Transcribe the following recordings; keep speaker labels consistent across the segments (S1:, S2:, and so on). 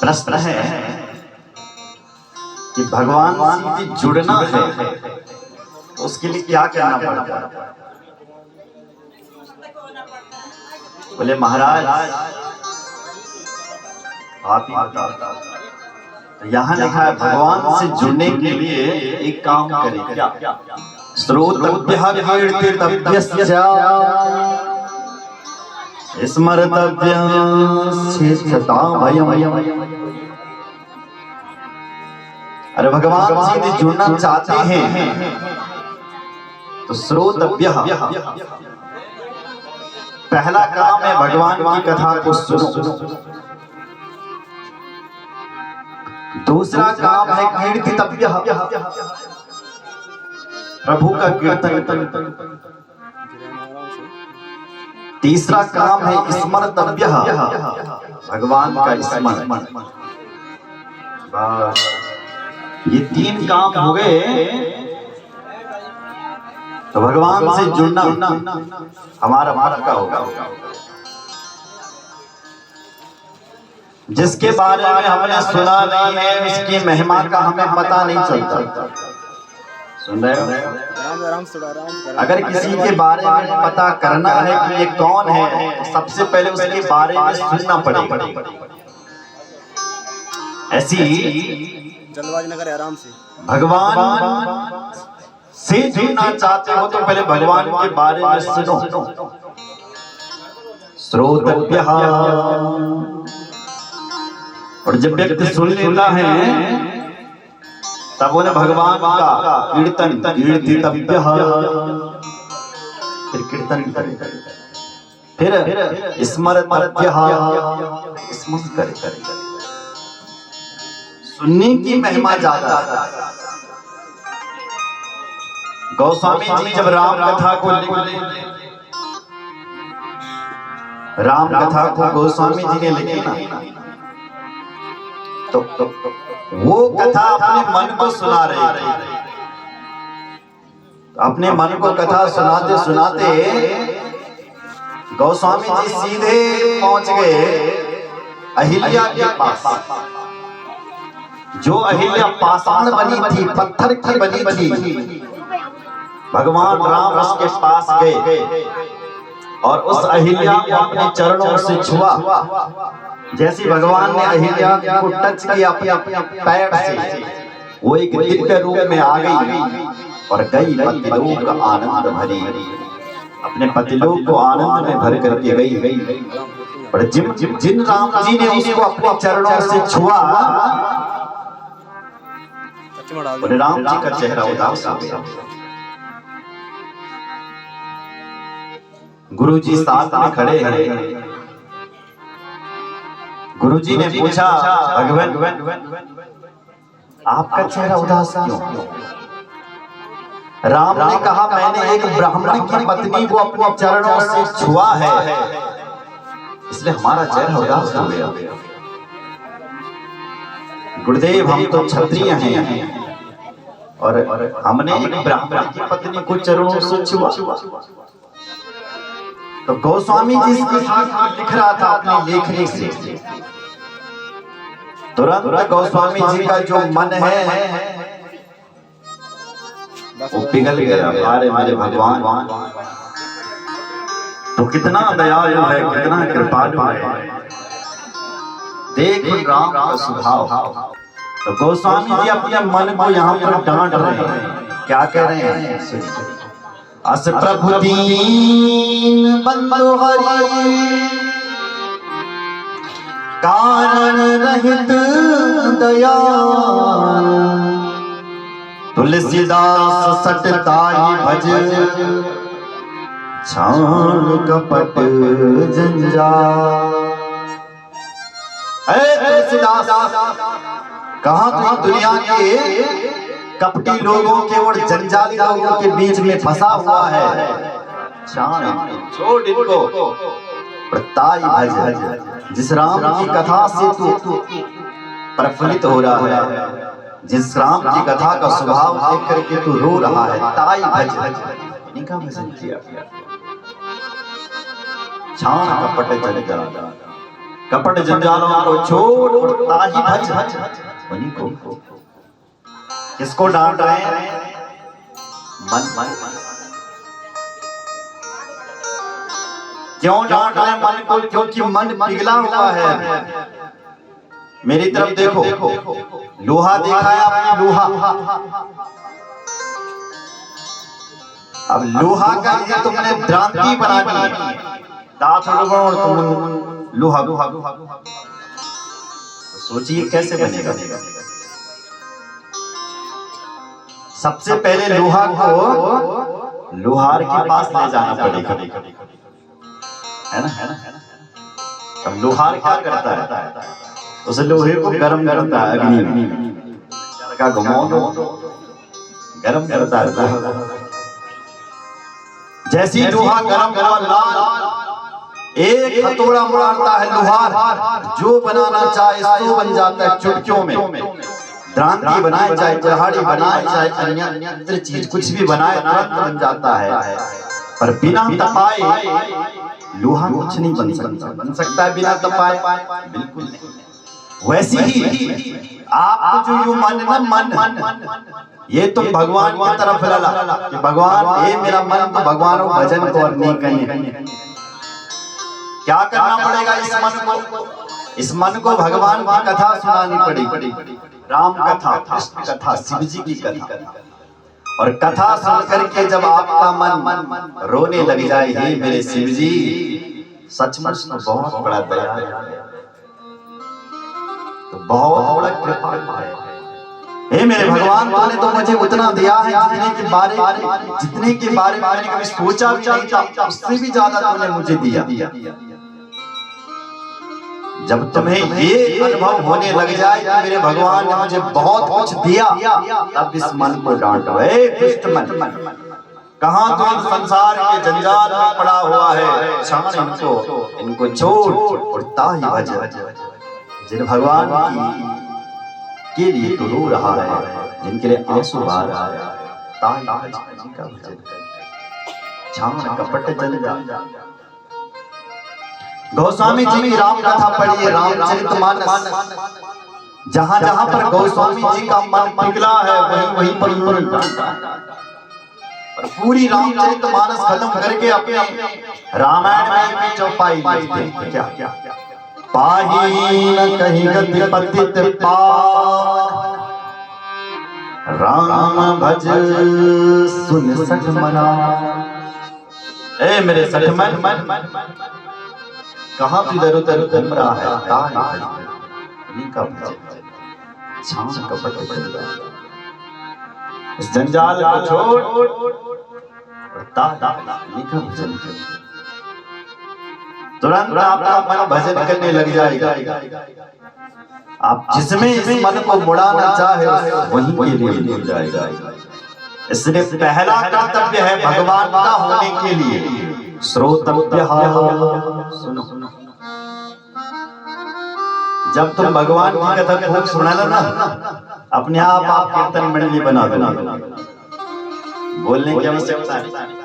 S1: प्रश्न है कि भगवान से जुड़ना है तो उसके लिए क्या करना पड़ता है? बोले महाराज आप ही बताओ। तो यहाँ लिखा है भगवान से जुड़ने के लिए एक काम करें। क्या? श्रोतव्यः कीर्तितव्यस्य स्मर्तव्यः शिष्यतामयम्। अरे भगवान से जुड़ना चाहते हैं तो श्रोतव्यः, पहला काम है भगवान की कथा को सुनो। दूसरा काम है कीर्तितव्यः, प्रभु का कीर्तन। तीसरा काम है स्मर्तव्यः, भगवान का स्मरण। ये तीन काम हो गए तो भगवान से जुड़ना हमारा मार्ग का होगा। जिसके बारे में हमने सुना नहीं है उसकी महिमा का हमें पता नहीं चलता। सुन रहे हो? अगर किसी के बारे में पता करना है कि ये कौन है, सबसे पहले उसके बारे में सुनना पड़ेगा। ऐसी
S2: जल्दबाजी न करे, आराम से।
S1: भगवान से जुड़ना चाहते हो तो पहले भगवान के बारे में सुनो। श्रोतव्यः, और जब व्यक्ति सुन लेता है तब उन्हें भगवान का कीर्तन कीर्तितव्यः, फिर कीर्तन करे, फिर स्मर्तव्यः, स्मरण करे। सुनने की महिमा ज्यादा। गोस्वामी जी जब राम कथा को गोस्वामी जी ने लिखी ना, तो वो कथा अपने मन को सुना रहे थे। अपने मन को कथा सुनाते सुनाते गोस्वामी जी सीधे पहुंच गए अहिल्या के पास। जो अहिल्या पाषाण बनी थी, पत्थर की बनी थी, भगवान राम उसके पास गए और उस अहिल्या को अपने चरणों से छुआ। जैसे भगवान ने अहिल्या को टच किया अपने पैर से, वो एक दिव्य रूप में आ गई और गई पतिलोक का आनंद भरी। अपने पतिलोक को आनंद में भर करके गई। और जिन राम जी ने उसको अपने चरणों से छुआ, राम जी का चेहरा उदास हो गया। गुरु जी साथ में खड़े हैं। गुरु जी ने पूछा, भगवान आपका चेहरा उदास क्यों? राम ने कहा, मैंने एक ब्राह्मण की पत्नी को अपने चरणों से छुआ है, इसलिए हमारा चेहरा उदास हो गया। गुरुदेव हम तो क्षत्रिय हैं और हमने एक ब्राह्मण की पत्नी को चरणों से छुआ। तो गोस्वामी जी इसके साथ लिख रहा था अपनी लेखनी से। तुरंत गोस्वामी जी का जो मन है वो पिघल गया। अरे मेरे भगवान तो कितना दयालु है, कितना कृपालु है, देख राम का स्वभाव। तो गोस्वामी जी अपने मन को यहाँ पर डांट रहे हैं। क्या कह रहे हैं? अस प्रभु दीन बंधु हरि, कारण रहित दयाल, तुलसीदास सटताई भज, छान कपट जंजाल। तुलसीदास कहाँ तुम दुनिया के कपटी लोगों के और जंजाली लोगों के बीच में फंसा हुआ है? छोड़ इनको, ताई भज। जिस राम की कथा से तू प्रफुल्लित हो रहा है, जिस राम की कथा का स्वभाव देख करके तू रो रहा है, ताई भज, इनका भजन किया। छाण कपट जंजाल, कपट जंजालों को छोड़ ताही भज उन्हीं को। किसको डांट रहे हैं? मन। क्यों डांट रहे हैं मन को? क्योंकि मन पिघला हुआ है। मेरी तरफ देखो, लोहा देखा है आपने? लोहा, अब लोहा का ये तुमने भ्रांति बना दी, तुम लोहा। सोचिए कैसे बनेगा। सबसे पहले लोहा को लोहार के पास ले जाना पड़ेगा, है ना? अब लोहार क्या करता है? उस लोहे को गर्म करता है, अग्नि का घुमाओ गर्म करता है। जैसे ही लोहा गर्म हुआ लाल, एक हथौड़ा मारता है लोहार, जो बनाना चाहे सो बन जाता है चुटकियों में। द्रांति बनाए, चाहे जहाड़ी बनाए, चाहे अन्य चीज कुछ भी बनाए, तुरंत बन जाता है। पर बिना तपाए लोहा कुछ नहीं बन सकता। बन सकता है बिना तपाए? बिल्कुल नहीं। वैसे ही आपको जो यो मन, ये तुम भगवान की तरफ लला कि भगवान ये मेरा मन, तो भगवानों भजन को और नहीं करें। क्या करना पड़ेगा इस मन को? इस मन को भगवान की कथा सुनानी पड़ेगी, राम कथा, कृष्ण कथा, शिव जी की कथा। और कथा सुन करके जब आपका मन रोने लग जाए, हे मेरे शिव जी, सचमुच तो बहुत बड़ा दया है, तो बहुत बड़ा कृपा है। हे मेरे भगवान, तूने तो मुझे उतना दिया है जितने के बारे में मैंने कभी सोचा भी नहीं था, उससे भी ज्यादा तूने मुझे दिया। जब तुम्हें ये अनुभव होने लग जाए कि मेरे भगवान ने मुझे बहुत कुछ दिया, तब इस मन को डांटो, हे दुष्ट मन, कहां तो संसार के जंजाल में पड़ा हुआ है, क्षण इनको छोड़ और ताही भज। जिन भगवान के लिए तो रो रहा है, जिनके लिए आंसू बहा रहा है, ताही भज का भजन, छाण कपट जंजाल। गोस्वामी जी की राम कथा पढ़िए, रामचरितमानस। जहां जहां पर गोस्वामी जी का मन पिघला है, वहीं पर और पूरी रामचरितमानस खत्म करके अपने रामायण में की चौपाई लिखते हैं। क्या पाही न कहीं गति पतित पावन, राम भज सुन सठ मना। ए मेरे सठ मन, कहां तू इधर उधर घूम रहा है? छाण कपट जंजाल, इस जंजाल को छोड़ तुरंत आपका मन भजन करने लग जाएगा। आप जिसमें इस मन को मुड़ाना चाहे वहीं के लिए मिल जाएगा। इसलिए पहला कर्तव्य है भगवान का होने के लिए श्रोतव्य। सुनो, जब तुम भगवान की कथा खूब सुना ना, अपने आप कीर्तन मंडली बना दो, बोलने की आवश्यकता नहीं।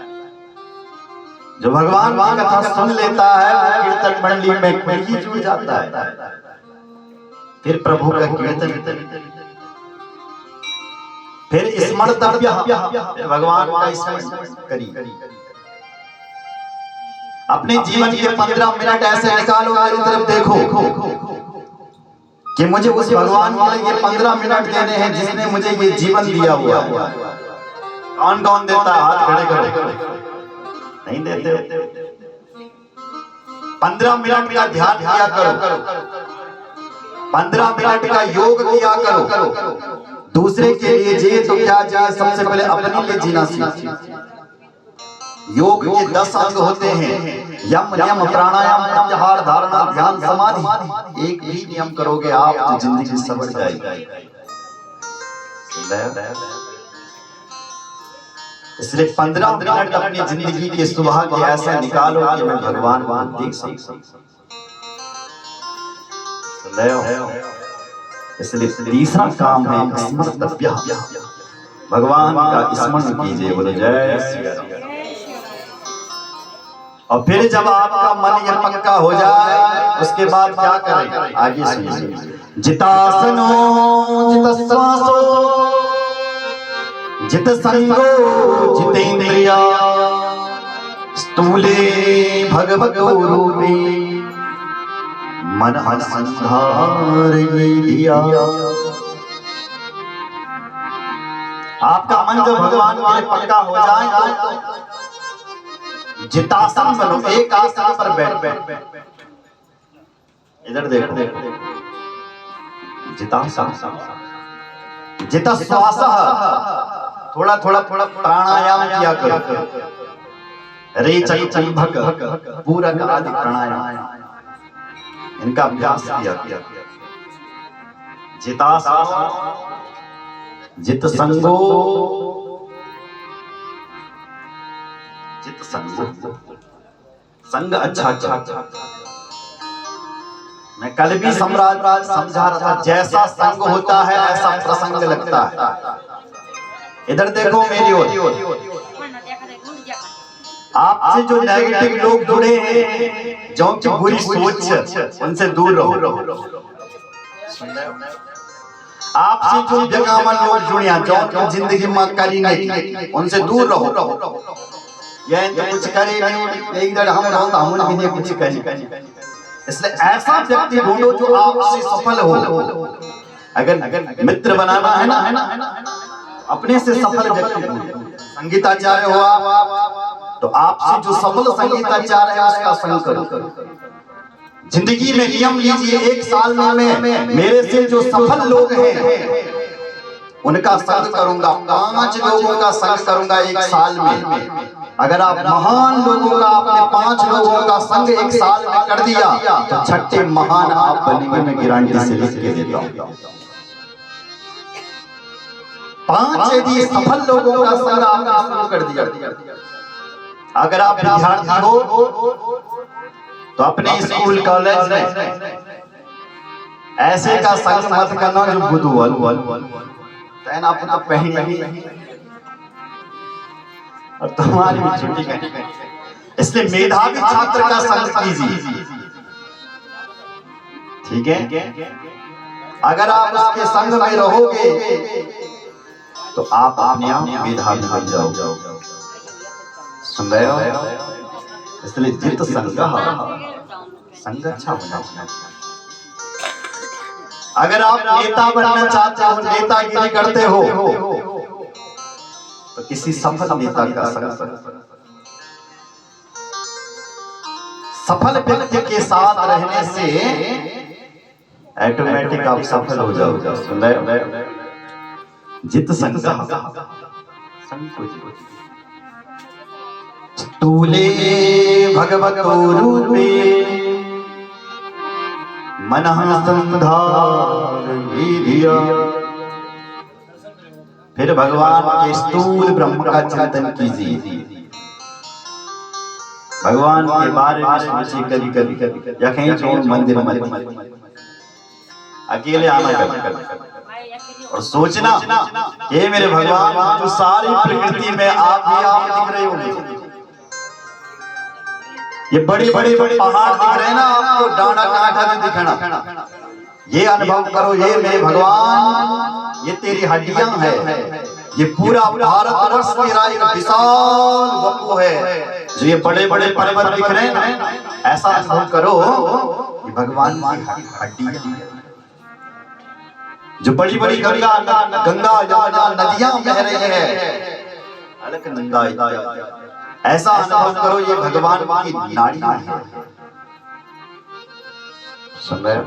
S1: जो भगवान की कथा सुन लेता है वो कीर्तन मंडली में ही जुड़ जाता है। फिर प्रभु का कीर्तन, फिर स्मर्तव्य, भगवान का स्मरण करिए। अपने जीवन के 15 मिनट ऐसे निकालो, मेरी तरफ देखो कि मुझे उस भगवान के लिए 15 मिनट देने हैं जिसने मुझे ये जीवन दिया हुआ है। कौन कौन देता है? हाथ खड़े करो। नहीं देते। 15 मिनट का ध्यान किया करो, 15 मिनट का योग किया करो। दूसरे के लिए जिए तो क्या जिए, सबसे पहले अपने लिए जीना सीखिए। योग के 10 अंग होते हैं, यम नियम प्राणायाम प्रत्याहार धारणा ध्यान समाधि। एक भी नियम करोगे आप तो जिंदगी संवर जाएगी। इसलिए 15 मिनट अपनी जिंदगी के सुबह के ऐसा निकालो कि मैं भगवान को देख सकूं। इसलिए तीसरा काम है स्मर्तव्य, भगवान का स्मरण कीजिए। बोले जय श्री राम। और फिर जब आपका मन यह पक्का हो जाए उसके बाद क्या करें, आगे सुनिए। जितासनो जित श्वासो जित संगो जितेंद्रिया स्थूले भगवतो रूपे मन संधार लिया। आपका मन जब भगवान के लिए पक्का हो जाए तो जितासन बनो, एक आसन पर बैठ। इधर देखो, जितासन जित श्वास, थोड़ा थोड़ा प्राणायाम किया करो। रेचक चंभक पूरक आदि प्राणायाम इनका अभ्यास किया। जितासन जित संगो जित संगो, संग अच्छा। मैं कल भी सम्राट समझा रहा था, जैसा संग होता है ऐसा प्रसंग लगता है। इधर देखो मेरी ओर, आपसे जो नेगेटिव लोग जुड़े हैं, जो बुरी सोच, उनसे दूर रहो। आपसे जो बेगामा लोग जुड़े, जो जिंदगी में करी नहीं, उनसे दूर रहो। यह तो कुछ करे नहीं, इधर हम भी नहीं कुछ करें। इसलिए ऐसा व्यक्ति ढूंढो जो आपसे सफल हो। अगर मित्र बनाना है ना, अपने से सफल व्यक्ति ढूंढो। संगीताचार्य हुआ तो आपसे जो सफल संगीताचार्य है उसका संग करो। जिंदगी में नियम लीजिए, एक साल में मेरे से जो सफल लोग हैं उनका संग करूंगा, 5 लोगों का संग करूंगा एक साल में। अगर आप महान लोगों का, आपने 5 लोगों का संग एक साल में कर दिया तो छठे महान आप बनेंगे। मैं गारंटी से लिख के देता हूं। 5 यदि सफल लोगों का संग आपने शुरू कर दिया, अगर आप विद्यार्थी हो तो अपने स्कूल कॉलेज में ऐसे का संग मत करना जो बुद्धू अपना पहनी और तुम्हारी भी छुट्टी करनी। इसलिए मेधावी छात्र का संग कीजिए, ठीक है। अगर आप उसके संग में रहोगे तो आप अपने आप मेधावी बन जाओगे। सुन रहे हो? इसलिए जित संग अच्छा होना चाहिए। अगर आप नेता बनना चाहते हो, नेतागिरी करते हो तो किसी सफल नेता का संग, सफल व्यक्ति के साथ रहने से ऑटोमेटिक आप सफल हो जाओगे। सुन रहे हो? जित संग स्थूले भगवतो रूपे मनः संधार लिया। फिर भगवान के स्थूल ब्रह्म का चिंतन कीजिए। भगवान के बारे में सोचिए, कभी या कहीं छोड़ मंदिर अकेले आना कभी और सोचना ये मेरे भगवान जो सारी प्रकृति में आप ही आप दिख रहे होंगे। ये बड़े बड़े पहाड़ दिख रहे हैं ना आपको, डांडा कांटा भी दिखना। ये अनुभव करो, ये मेरे भगवान, ये तेरी हड्डियां हैं। ये पूरा भारतवर्ष तेरा एक विशाल वपु है। जो ये बड़े बड़े पर्वत दिख रहे हैं ना, ऐसा अनुभव करो ये भगवान की हड्डियां। जो बड़ी बड़ी गंगा यमुना नदियां बह रही है, अलकनंदा, ऐसा अनुभव करो ये भगवान की नाड़ी है। सुन रहे हो?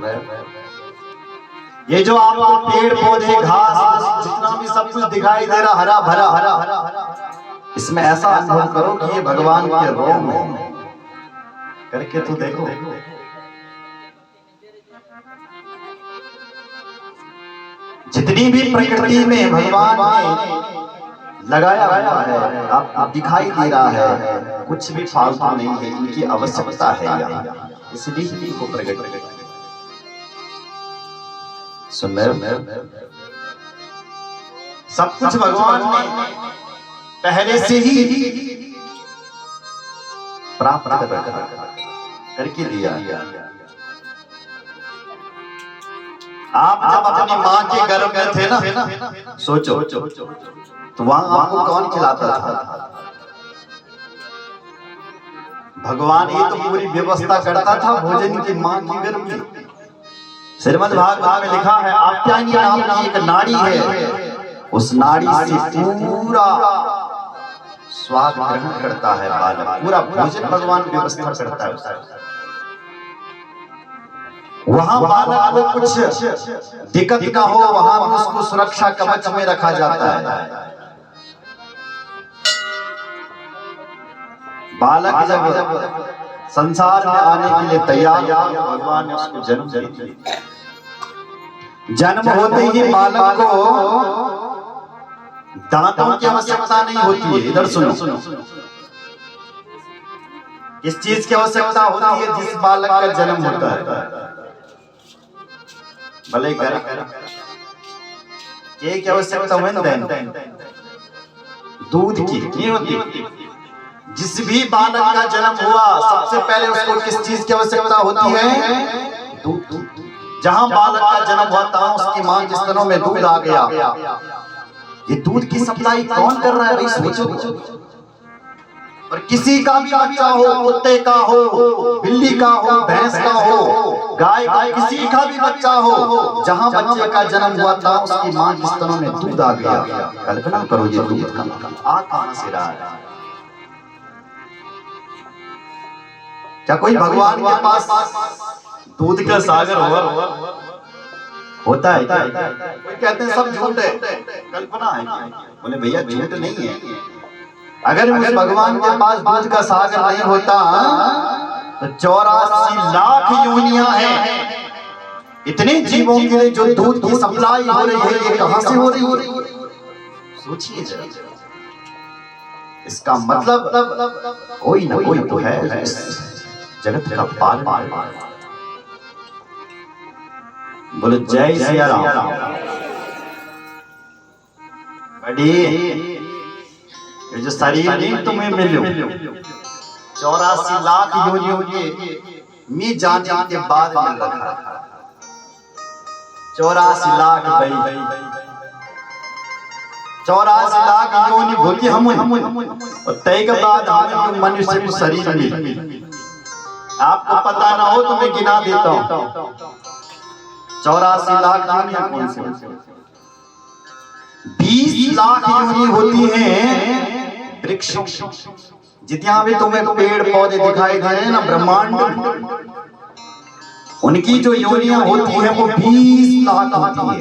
S1: ये जो आपको पेड़ पौधे घास जितना भी सब कुछ दिखाई दे रहा हरा भरा, इसमें ऐसा अनुभव करो कि ये भगवान के रोम है। करके तो देखो। जितनी भी प्रकृति में भगवान ने लगाया हुआ है, आप दिखाई दे रहा है, कुछ भी फालतू नहीं है, इनकी आवश्यकता है यहाँ, इसलिए इनको प्रकट। सुन रहे हो? सब कुछ भगवान ने पहले से ही प्राप्त करके दिया। आप जब अपनी माँ के गर्भ में थे ना, सोचो तो वहां आपको कौन खिलाता था? भगवान ही तो पूरी व्यवस्था करता था भोजन की माँ की गर्भ में। श्रीमद् भागवत में लिखा है, आप्यायनी नाम की एक नाड़ी है, उस नाड़ी से पूरा स्वाद ग्रहण करता है बालक, पूरा भोजन भगवान व्यवस्था करता है। वहां बालक को कुछ दिक्कत ना हो, वहां उसको सुरक्षा कवच में रखा जाता है। बालक जब संसार में आने के लिए तैयार हुआ, भगवान ने उसको जन्म दिया। जन्म होते ही बालक को दांतों की आवश्यकता नहीं होती है। इधर सुनो, किस चीज की आवश्यकता होती है जिस बालक का जन्म होता है? भले की आवश्यकता दूध की नहीं होती। जिस भी बालक का जन्म हुआ सबसे पहले उसको किस चीज की आवश्यकता होती है? दूध। जहां बालक का जन्म हुआ था उसकी मां के स्तनों में दूध आ गया। ये दूध की सप्लाई कौन कर रहा है भाई? सोचो। और किसी का भी बच्चा हो, कुत्ते का हो, बिल्ली का हो, भैंस का हो, गाय का, किसी का भी बच्चा हो, जहां बच्चे का जन्म हुआ था उसकी मां के स्तनों में दूध आ गया। कल्पना करो ये दूध का आ कहां से रहा है? क्या कोई भगवान के पास दूध का सागर होता है? कोई कहते हैं सब झूठ है, कल्पना है। बोले भैया झूठ नहीं है। अगर उस भगवान के पास दूध का सागर नहीं होता तो 84 लाख योनियां हैं, इतने जीवों के लिए जो दूध की सप्लाई हो रही है, ये कहां से हो रही है? सोचिए जरा। इसका मतलब कोई ना कोई तो है जगत का पालन। बोलो जय सिया राम। बड़ी ये जो शरीर नहीं तुम्हें मिलो, 84 लाख योनियों के मी जाने के बाद मिल रखा। 84 लाख भाई, 84 लाख योनि भोगी हम और तय के बाद हमें मनुष्य को शरीर मिली। आपको पता ना हो तो मैं गिना देता हूँ। 84 लाख योनियां कौन सी? 20 लाख योनि होती हैं वृक्षों। जितना भी तुम्हें पेड़ पौधे दिखाई दे रहे हैं ना ब्रह्मांड, उनकी जो योनियां होती है वो 20 लाख होती है।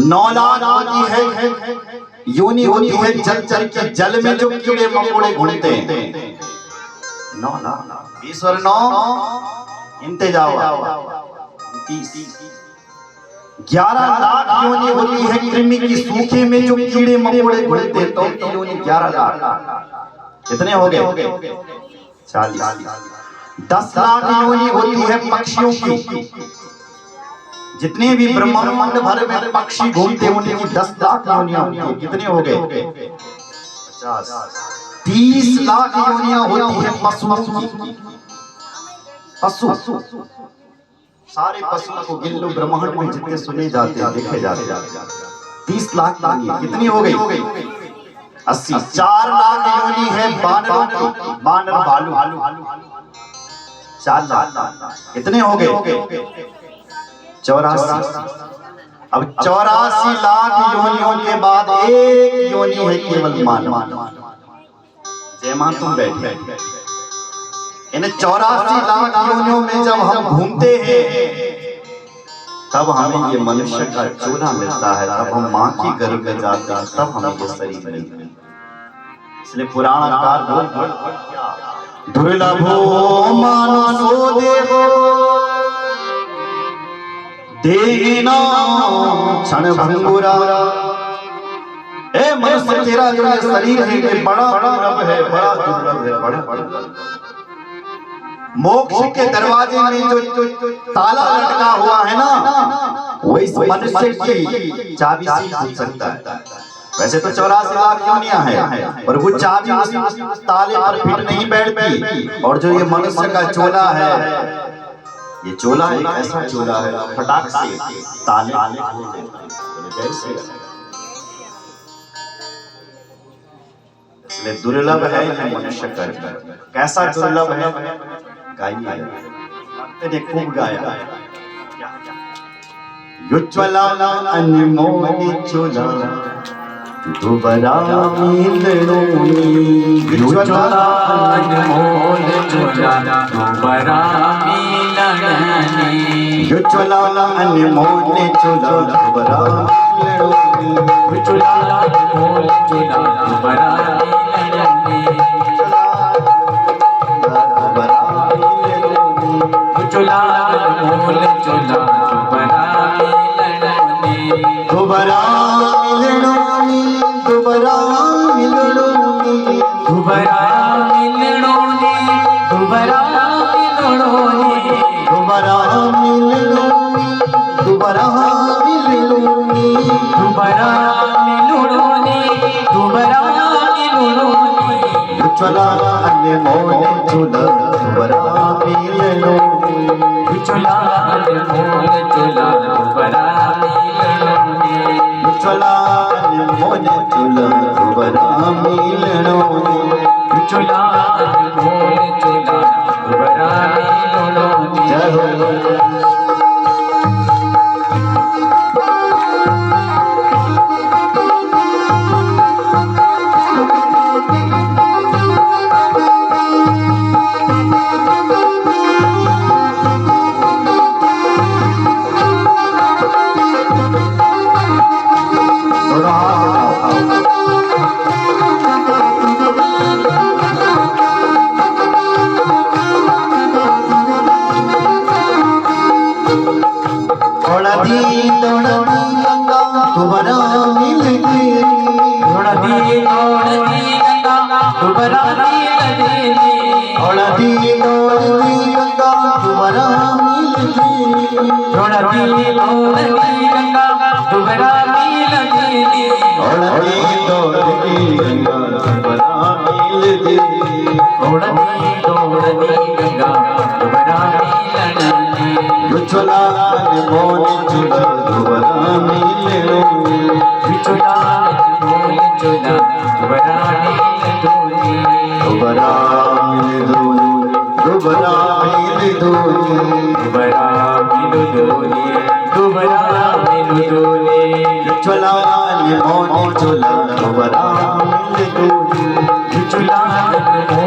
S1: 9 लाख होती है योनि होती है जल के जल में जो कीड़े मकोड़े घूमते हैं। 9 लाख 20 और 9 इंतजाम 30। 11 लाख योनि होती है कृमि की सूखे में जो कीड़े मकोड़े घूमते हैं, तो योनि 11 लाख। कितने हो गए? 40। 10 लाख योनि होती है पक्षियों की। जितने भी ब्रह्मांड भर में पक्षी घूमते हैं उनकी 10 लाख योनियां होती है। कितने हो गए? 50। 30 लाख योनियां होती है पशुओं की। पशु सारे पशुओं को गिन लो, ब्रह्मांड में जितने सुने जाते हैं देखे जाते हैं 30 लाख योनि। कितनी हो गई? 80। 4 लाख योनि है बानरों की, बानर भालू 4 लाख। कितने हो गए? 84। अब 84 लाख योनियों के बाद एक योनि है केवल मानव। जय मां तुम बैठे। इन 84 लाख योनियों में जब हम घूमते हैं तब हमें ये मनुष्य का चोला मिलता है, तब हम मां की गर्भ में जाते हैं, तब हमें ये शरीर मिलता है। इसलिए पुराणकार बोल दुर्लभो मानसो देवो देना क्षण भंगुरा। ए मनुष्य तेरा जो शरीर है ये बड़ा दुर्लभ है, बड़ा दुर्लभ है, बड़ा। मोक्ष के दरवाजे में जो ताला लटका हुआ है ना, वो इस मनुष्य की चाबी से खुल सकता है। वैसे तो 84 लाख योनियां हैं, पर वो चाबी उस ताले पर फिट नहीं बैठती। और जो ये मनुष्य का चोला है, ये चोला एक ऐसा चोला है फटाक से ताले इसलिए दुर्लभ है ये मनुष्य कर्म। कैसा दुर्लभ है, गाइए, तेरे खूब गाया। युज्ज्वला अनमोल चोला दुबरा मिलनोनी,
S3: युज्ज्वला अनमोल चोला दुबरा मिलनोनी,
S1: युज्ज्वला अनमोल चोला दुबरा मिलनोनी,
S3: युज्ज्वला अनमोल चोला दुबरा मिलनोनी, युज्ज्वला अनमोल चोला दुबरा मिलनोनी,
S1: दुबरा मिलनोनी, दुबरा मिलनोनी,
S3: दुबरा मिलनोनी, दुबरा मिलनोनी,
S1: दुबरा मिलनोनी, दुबरा मिलनोनी,
S3: दुबरा मिलनोनी, दुबरा मिलनोनी,
S1: युज्ज्वला अनमोल चोला दुबरा मिलनोनी,
S3: युज्ज्वला अनमोल चोला दुबरा मिलनोनी,
S1: युज्ज्वला अनमोल चोला दुबरा मिलनोनी,
S3: युज्ज्वला अनमोल चोला दुबरा मिलनोनी।
S1: जय हो। दौड़ती गंगा दुबरा मिल गई,
S3: दौड़ती गंगा दुबरा मिल गई,
S1: दौड़ती गंगा दुबरा मिल गई,
S3: दौड़ती गंगा दुबरा मिल गई,
S1: दौड़ती गंगा दुबरा मिल गई,
S3: दौड़ती गंगा दुबरा मिल गई,
S1: युज्ज्वला अनमोल चोला दुबरा मिलनोनी,
S3: युज्ज्वला अनमोल चोला दुबरा मिलनोनी,
S1: दुबरा मिलनोनी, दुबरा मिलनोनी,
S3: दुबरा मिलनोनी, दुबरा मिलनोनी,
S1: युज्ज्वला अनमोल चोला दुबरा मिलनोनी,
S3: युज्ज्वला अनमोल